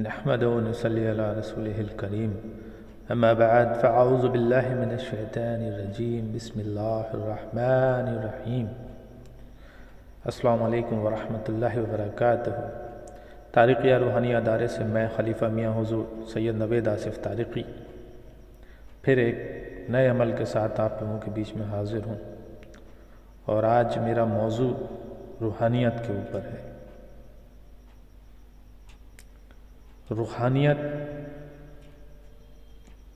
نحمد و نصلی علی رسولہ الکریم اما بعد فاعوذ باللہ من الشیطان الرجیم بسم اللہ الرحمن الرحیم السلام علیکم ورحمۃ اللہ وبرکاتہ۔ طارقیہ روحانیہ ادارے سے میں خلیفہ میاں حضور سید نوید آصف طارقی پھر ایک نئے عمل کے ساتھ آپ لوگوں کے بیچ میں حاضر ہوں، اور آج میرا موضوع روحانیت کے اوپر ہے۔ روحانیت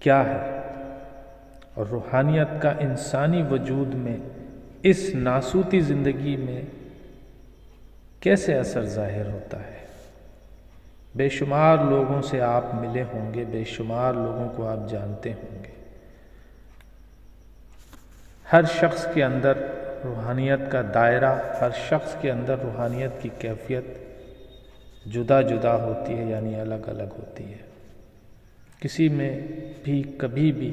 کیا ہے اور روحانیت کا انسانی وجود میں اس ناسوتی زندگی میں کیسے اثر ظاہر ہوتا ہے؟ بے شمار لوگوں سے آپ ملے ہوں گے، بے شمار لوگوں کو آپ جانتے ہوں گے۔ ہر شخص کے اندر روحانیت کا دائرہ، ہر شخص کے اندر روحانیت کی کیفیت جدا جدا ہوتی ہے، یعنی الگ الگ ہوتی ہے۔ کسی میں بھی کبھی بھی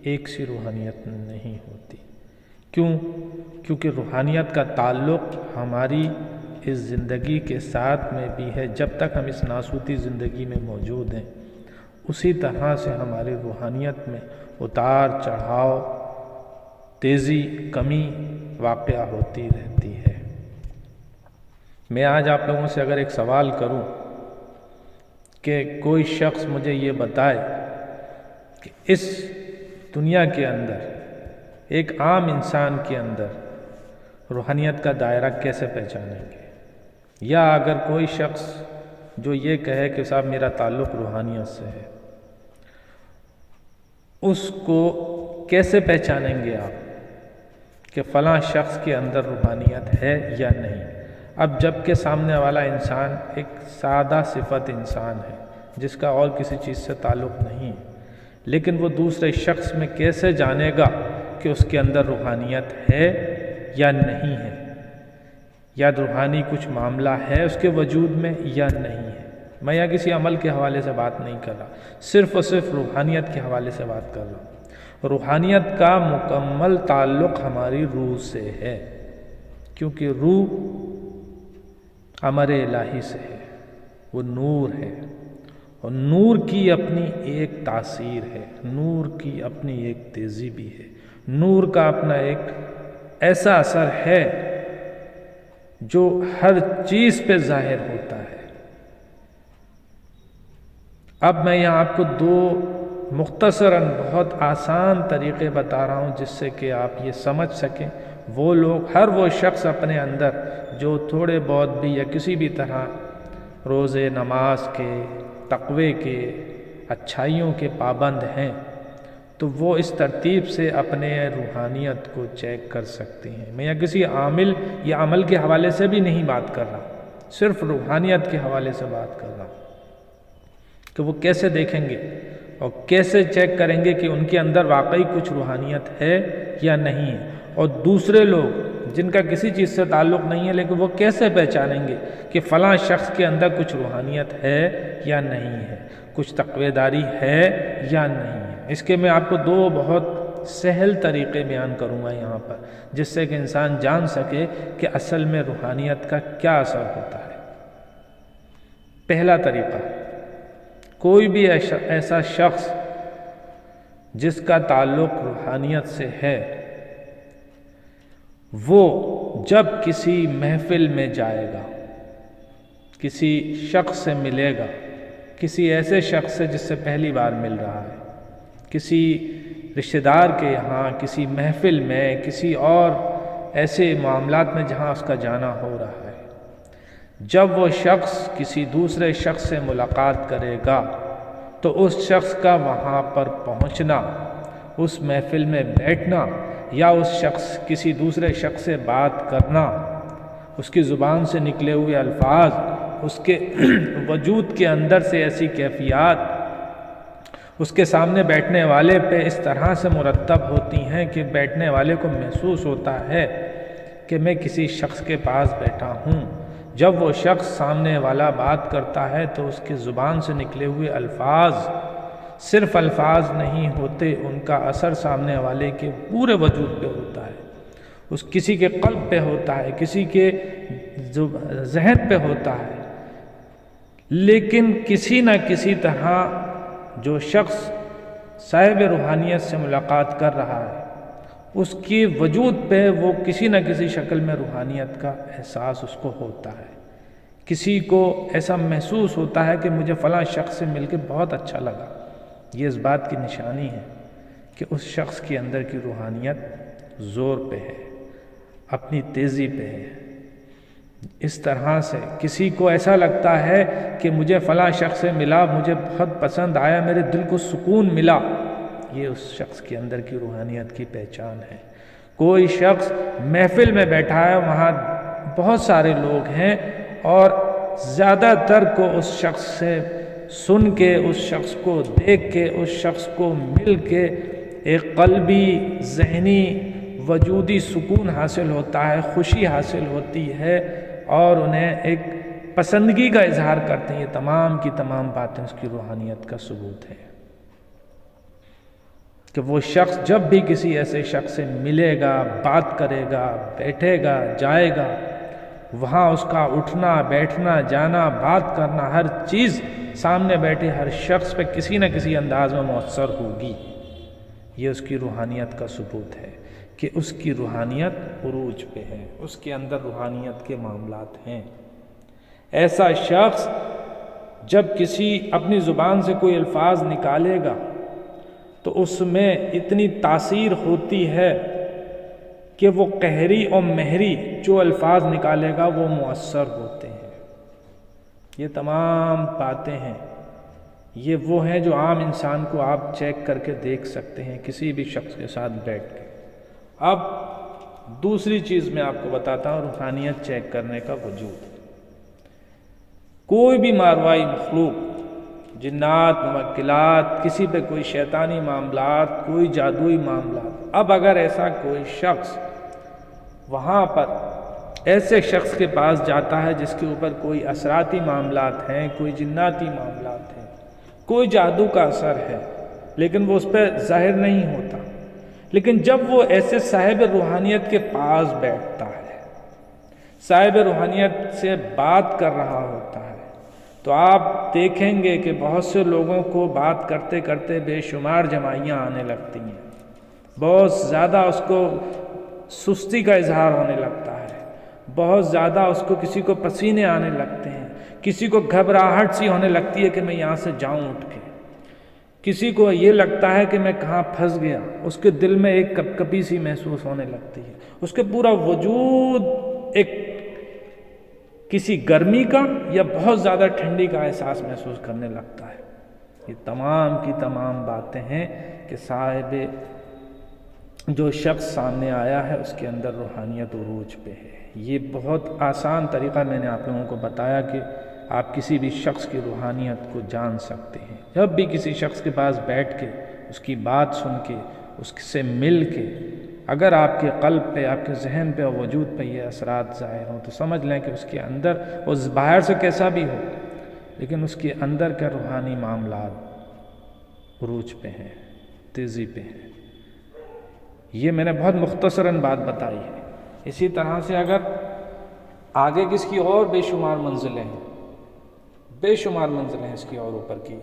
ایک سی روحانیت نہیں ہوتی۔ کیونکہ روحانیت کا تعلق ہماری اس زندگی کے ساتھ میں بھی ہے۔ جب تک ہم اس ناسوتی زندگی میں موجود ہیں، اسی طرح سے ہماری روحانیت میں اتار چڑھاؤ، تیزی کمی واقع ہوتی رہتی ہے۔ میں آج آپ لوگوں سے اگر ایک سوال کروں کہ کوئی شخص مجھے یہ بتائے کہ اس دنیا کے اندر ایک عام انسان کے اندر روحانیت کا دائرہ کیسے پہچانیں گے، یا اگر کوئی شخص جو یہ کہے کہ صاحب میرا تعلق روحانیت سے ہے، اس کو کیسے پہچانیں گے آپ کہ فلاں شخص کے اندر روحانیت ہے یا نہیں؟ اب جب کہ سامنے والا انسان ایک سادہ صفت انسان ہے جس کا اور کسی چیز سے تعلق نہیں ہے، لیکن وہ دوسرے شخص میں کیسے جانے گا کہ اس کے اندر روحانیت ہے یا نہیں ہے، یا روحانی کچھ معاملہ ہے اس کے وجود میں یا نہیں ہے؟ میں یہاں کسی عمل کے حوالے سے بات نہیں کر رہا، صرف اور صرف روحانیت کے حوالے سے بات کر رہا ہوں۔ روحانیت کا مکمل تعلق ہماری روح سے ہے، کیونکہ روح امر الہی سے ہے، وہ نور ہے، اور نور کی اپنی ایک تاثیر ہے، نور کی اپنی ایک تیزی بھی ہے، نور کا اپنا ایک ایسا اثر ہے جو ہر چیز پہ ظاہر ہوتا ہے۔ اب میں یہاں آپ کو دو مختصراً بہت آسان طریقے بتا رہا ہوں جس سے کہ آپ یہ سمجھ سکیں۔ وہ لوگ، ہر وہ شخص اپنے اندر جو تھوڑے بہت بھی یا کسی بھی طرح روزے نماز کے، تقوی کے، اچھائیوں کے پابند ہیں، تو وہ اس ترتیب سے اپنے روحانیت کو چیک کر سکتے ہیں۔ میں یا کسی عامل یا عمل کے حوالے سے بھی نہیں بات کر رہا، صرف روحانیت کے حوالے سے بات کر رہا ہوں کہ وہ کیسے دیکھیں گے اور کیسے چیک کریں گے کہ ان کے اندر واقعی کچھ روحانیت ہے یا نہیں ہے، اور دوسرے لوگ جن کا کسی چیز سے تعلق نہیں ہے لیکن وہ کیسے پہچانیں گے کہ فلاں شخص کے اندر کچھ روحانیت ہے یا نہیں ہے، کچھ تقوی داری ہے یا نہیں ہے۔ اس کے میں آپ کو دو بہت سہل طریقے بیان کروں گا یہاں پر، جس سے کہ انسان جان سکے کہ اصل میں روحانیت کا کیا اثر ہوتا ہے۔ پہلا طریقہ، کوئی بھی ایسا شخص جس کا تعلق روحانیت سے ہے، وہ جب کسی محفل میں جائے گا، کسی شخص سے ملے گا، کسی ایسے شخص سے جس سے پہلی بار مل رہا ہے، کسی رشتہ دار کے یہاں، کسی محفل میں، کسی اور ایسے معاملات میں جہاں اس کا جانا ہو رہا ہے، جب وہ شخص کسی دوسرے شخص سے ملاقات کرے گا تو اس شخص کا وہاں پر پہنچنا، اس محفل میں بیٹھنا، یا اس شخص کسی دوسرے شخص سے بات کرنا، اس کی زبان سے نکلے ہوئے الفاظ، اس کے وجود کے اندر سے ایسی کیفیات اس کے سامنے بیٹھنے والے پہ اس طرح سے مرتب ہوتی ہیں کہ بیٹھنے والے کو محسوس ہوتا ہے کہ میں کسی شخص کے پاس بیٹھا ہوں۔ جب وہ شخص سامنے والا بات کرتا ہے تو اس کی زبان سے نکلے ہوئے الفاظ صرف الفاظ نہیں ہوتے، ان کا اثر سامنے والے کے پورے وجود پہ ہوتا ہے، اس کسی کے قلب پہ ہوتا ہے، کسی کے ذہن پہ ہوتا ہے، لیکن کسی نہ کسی طرح جو شخص صاحب روحانیت سے ملاقات کر رہا ہے اس کی وجود پہ وہ کسی نہ کسی شکل میں روحانیت کا احساس اس کو ہوتا ہے. کسی کو ایسا محسوس ہوتا ہے کہ مجھے فلاں شخص سے مل کے بہت اچھا لگا. یہ اس بات کی نشانی ہے کہ اس شخص کے اندر کی روحانیت زور پہ ہے، اپنی تیزی پہ ہے. اس طرح سے کسی کو ایسا لگتا ہے کہ مجھے فلاں شخص سے ملا، مجھے بہت پسند آیا، میرے دل کو سکون ملا، یہ اس شخص کے اندر کی روحانیت کی پہچان ہے. کوئی شخص محفل میں بیٹھا ہے، وہاں بہت سارے لوگ ہیں اور زیادہ تر کو اس شخص سے سن کے، اس شخص کو دیکھ کے، اس شخص کو مل کے ایک قلبی، ذہنی، وجودی سکون حاصل ہوتا ہے، خوشی حاصل ہوتی ہے اور انہیں ایک پسندگی کا اظہار کرتے ہیں. یہ تمام کی تمام باتیں اس کی روحانیت کا ثبوت ہے کہ وہ شخص جب بھی کسی ایسے شخص سے ملے گا، بات کرے گا، بیٹھے گا، جائے گا، وہاں اس کا اٹھنا، بیٹھنا، جانا، بات کرنا، ہر چیز سامنے بیٹھے ہر شخص پہ کسی نہ کسی انداز میں مؤثر ہوگی. یہ اس کی روحانیت کا ثبوت ہے کہ اس کی روحانیت عروج پہ ہے، اس کے اندر روحانیت کے معاملات ہیں. ایسا شخص جب کسی اپنی زبان سے کوئی الفاظ نکالے گا تو اس میں اتنی تاثیر ہوتی ہے کہ وہ قہری اور مہری جو الفاظ نکالے گا وہ مؤثر ہوتے ہیں. یہ تمام باتیں ہیں، یہ وہ ہیں جو عام انسان کو آپ چیک کر کے دیکھ سکتے ہیں کسی بھی شخص کے ساتھ بیٹھ کے. اب دوسری چیز میں آپ کو بتاتا ہوں روحانیت چیک کرنے کا وجود. کوئی بھی ماروائی مخلوق، جنات، موکلات، کسی پہ کوئی شیطانی معاملات، کوئی جادوئی معاملات، اب اگر ایسا کوئی شخص وہاں پر ایسے شخص کے پاس جاتا ہے جس کے اوپر کوئی اثراتی معاملات ہیں، کوئی جناتی معاملات ہیں، کوئی جادو کا اثر ہے، لیکن وہ اس پہ ظاہر نہیں ہوتا، لیکن جب وہ ایسے صاحب روحانیت کے پاس بیٹھتا ہے، صاحب روحانیت سے بات کر رہا ہوتا ہے، تو آپ دیکھیں گے کہ بہت سے لوگوں کو بات کرتے کرتے بے شمار جمائیاں آنے لگتی ہیں، بہت زیادہ اس کو سستی کا اظہار ہونے لگتا ہے، بہت زیادہ اس کو کسی کو پسینے آنے لگتے ہیں، کسی کو گھبراہٹ سی ہونے لگتی ہے کہ میں یہاں سے جاؤں اٹھ کے، کسی کو یہ لگتا ہے کہ میں کہاں پھنس گیا، اس کے دل میں ایک کپ کپی سی محسوس ہونے لگتی ہے، اس کے پورا وجود ایک کسی گرمی کا یا بہت زیادہ ٹھنڈی کا احساس محسوس کرنے لگتا ہے. یہ تمام کی تمام باتیں ہیں کہ صاحب جو شخص سامنے آیا ہے اس کے اندر روحانیت عروج پہ ہے. یہ بہت آسان طریقہ میں نے آپ لوگوں کو بتایا کہ آپ کسی بھی شخص کی روحانیت کو جان سکتے ہیں. جب بھی کسی شخص کے پاس بیٹھ کے اس کی بات سن کے اس سے مل کے اگر آپ کے قلب پہ، آپ کے ذہن پہ اور وجود پہ یہ اثرات ظاہر ہوں تو سمجھ لیں کہ اس کے اندر، وہ باہر سے کیسا بھی ہو لیکن اس کے اندر کے روحانی معاملات عروج پہ ہیں، تیزی پہ ہیں. یہ میں نے بہت مختصراً بات بتائی ہے. اسی طرح سے اگر آگے کس کی اور بے شمار منزلیں ہیں، بے شمار منزلیں ہیں اس کی اور اوپر کی،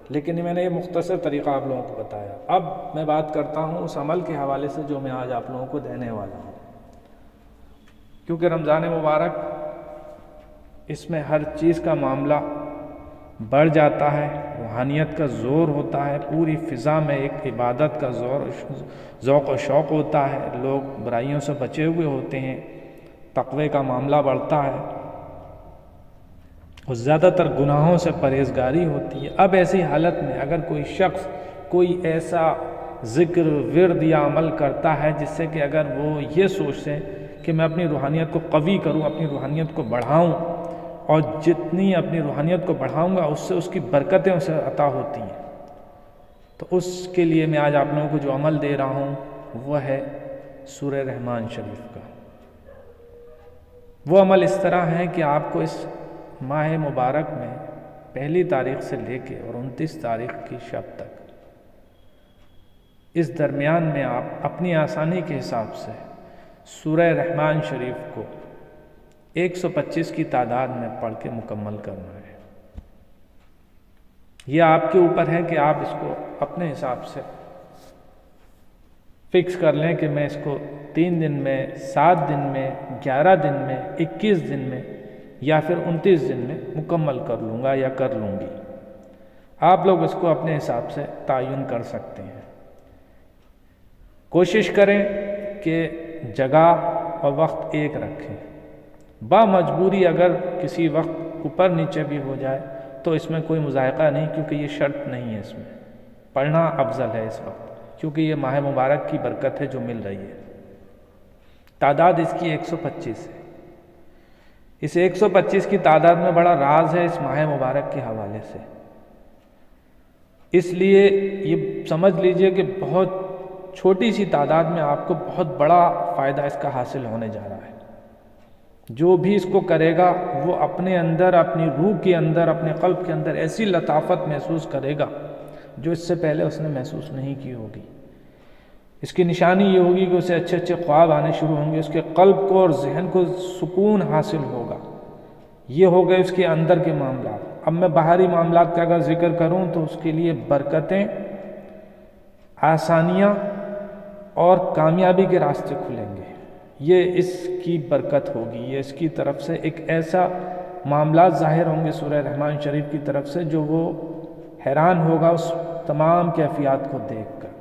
لیکن میں نے یہ مختصر طریقہ آپ لوگوں کو بتایا. اب میں بات کرتا ہوں اس عمل کے حوالے سے جو میں آج آپ لوگوں کو دینے والا ہوں، کیونکہ رمضان مبارک اس میں ہر چیز کا معاملہ بڑھ جاتا ہے، روحانیت کا زور ہوتا ہے، پوری فضا میں ایک عبادت کا ذوق و شوق ہوتا ہے، لوگ برائیوں سے بچے ہوئے ہوتے ہیں، تقوی کا معاملہ بڑھتا ہے اور زیادہ تر گناہوں سے پرہیزگاری ہوتی ہے. اب ایسی حالت میں اگر کوئی شخص کوئی ایسا ذکر، ورد یا عمل کرتا ہے جس سے کہ اگر وہ یہ سوچیں کہ میں اپنی روحانیت کو قوی کروں، اپنی روحانیت کو بڑھاؤں، اور جتنی اپنی روحانیت کو بڑھاؤں گا اس سے اس کی برکتیں اسے عطا ہوتی ہیں، تو اس کے لیے میں آج آپ لوگوں کو جو عمل دے رہا ہوں وہ ہے سورہ رحمان شریف کا. وہ عمل اس طرح ہے کہ آپ کو اس ماہ مبارک میں 1 تاریخ سے لے کے اور 29 تاریخ کی شب تک، اس درمیان میں آپ اپنی آسانی کے حساب سے سورہ رحمان شریف کو 125 کی تعداد میں پڑھ کے مکمل کرنا ہے. یہ آپ کے اوپر ہے کہ آپ اس کو اپنے حساب سے فکس کر لیں کہ میں اس کو 3 دن میں، 7 دن میں، 11 دن میں، 21 دن میں یا پھر 29 دن میں مکمل کر لوں گا یا کر لوں گی۔ آپ لوگ اس کو اپنے حساب سے تعین کر سکتے ہیں۔ کوشش کریں کہ جگہ اور وقت ایک رکھیں۔ بامجبوری اگر کسی وقت اوپر نیچے بھی ہو جائے تو اس میں کوئی مضائقہ نہیں، کیونکہ یہ شرط نہیں ہے، اس میں پڑھنا افضل ہے اس وقت، کیونکہ یہ ماہ مبارک کی برکت ہے جو مل رہی ہے۔ تعداد اس کی 125 ہے۔ اس 125 کی تعداد میں بڑا راز ہے اس ماہ مبارک کے حوالے سے، اس لیے یہ سمجھ لیجئے کہ بہت چھوٹی سی تعداد میں آپ کو بہت بڑا فائدہ اس کا حاصل ہونے جا رہا ہے۔ جو بھی اس کو کرے گا وہ اپنے اندر، اپنی روح کے اندر، اپنے قلب کے اندر ایسی لطافت محسوس کرے گا جو اس سے پہلے اس نے محسوس نہیں کی ہوگی۔ اس کی نشانی یہ ہوگی کہ اسے اچھے اچھے خواب آنے شروع ہوں گے، اس کے قلب کو اور ذہن کو سکون حاصل ہوگا۔ یہ ہو گئے اس کے اندر کے معاملات۔ اب میں باہری معاملات کا اگر ذکر کروں تو اس کے لیے برکتیں، آسانیاں اور کامیابی کے راستے کھلیں گے۔ یہ اس کی برکت ہوگی، یہ اس کی طرف سے ایک ایسا معاملات ظاہر ہوں گے سورہ رحمان شریف کی طرف سے جو وہ حیران ہوگا اس تمام کیفیات کو دیکھ کر۔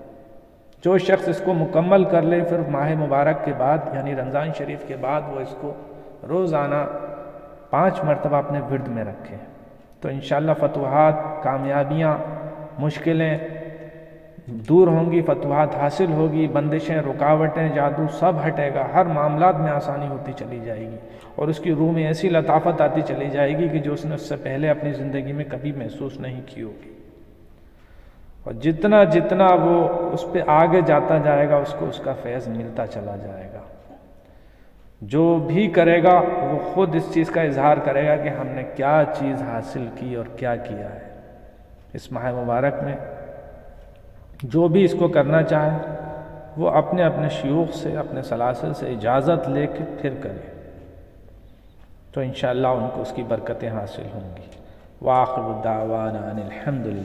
جو شخص اس کو مکمل کر لے پھر ماہ مبارک کے بعد یعنی رمضان شریف کے بعد وہ اس کو روزانہ 5 مرتبہ اپنے ورد میں رکھے تو انشاءاللہ فتوحات، کامیابیاں، مشکلیں دور ہوں گی، فتوحات حاصل ہوگی، بندشیں، رکاوٹیں، جادو سب ہٹے گا، ہر معاملات میں آسانی ہوتی چلی جائے گی اور اس کی روح میں ایسی لطافت آتی چلی جائے گی کہ جو اس نے اس سے پہلے اپنی زندگی میں کبھی محسوس نہیں کی ہوگی۔ اور جتنا جتنا وہ اس پہ آگے جاتا جائے گا اس کو اس کا فیض ملتا چلا جائے گا۔ جو بھی کرے گا وہ خود اس چیز کا اظہار کرے گا کہ ہم نے کیا چیز حاصل کی اور کیا کیا ہے اس ماہ مبارک میں۔ جو بھی اس کو کرنا چاہے وہ اپنے اپنے شیوخ سے، اپنے سلاسل سے اجازت لے کے پھر کرے تو انشاءاللہ ان کو اس کی برکتیں حاصل ہوں گی۔ وآخر الدعوانا ان الحمدللہ۔